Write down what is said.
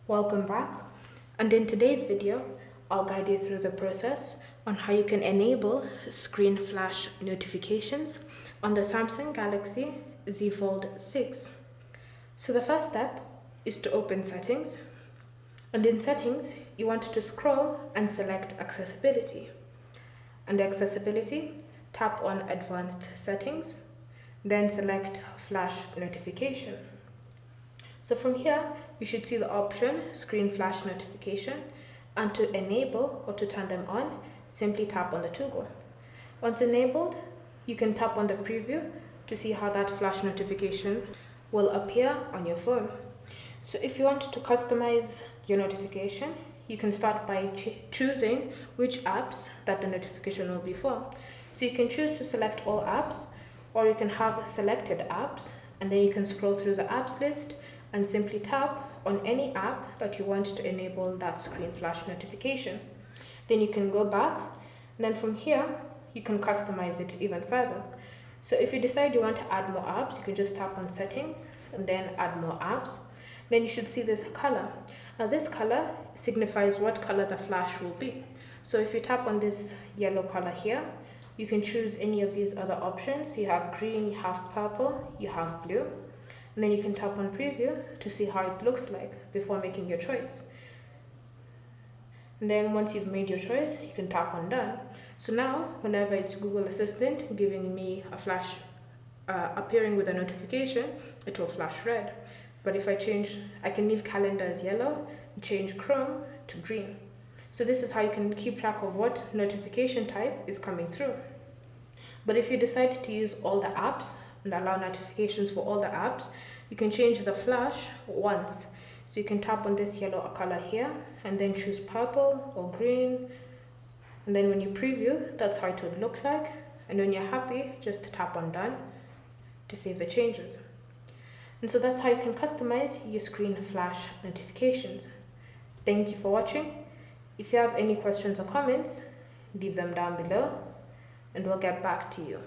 Welcome back, and in today's video I'll guide you through the process on how you can enable screen flash notifications on the Samsung Galaxy Z Fold 6. So the first step is to open settings, and in settings you want to scroll and select accessibility. Under accessibility, tap on advanced settings, then select flash notification. So from here, you should see the option screen flash notification, and to enable or to turn them on, simply tap on the toggle. Once enabled, you can tap on the preview to see how that flash notification will appear on your phone. So if you want to customize your notification, you can start by choosing which apps that the notification will be for. So you can choose to select all apps, or you can have selected apps, and then you can scroll through the apps list and simply tap on any app that you want to enable that screen flash notification. Then you can go back, and then from here you can customize it even further. So if you decide you want to add more apps, you can just tap on settings and then add more apps. Then you should see this color. Now this color signifies what color the flash will be. So if you tap on this yellow color here, you can choose any of these other options. You have green, you have purple, you have blue. And then you can tap on preview to see how it looks like before making your choice. And then once you've made your choice, you can tap on done. So now, whenever it's Google Assistant giving me a flash, appearing with a notification, it will flash red. But if I can leave calendar as yellow and change Chrome to green. So this is how you can keep track of what notification type is coming through. But if you decide to use all the apps and allow notifications for all the apps, you can change the flash once. So you can tap on this yellow color here and then choose purple or green. And then when you preview, that's how it would look like. And when you're happy, just tap on done to save the changes. And so that's how you can customize your screen flash notifications. Thank you for watching. If you have any questions or comments, leave them down below and we'll get back to you.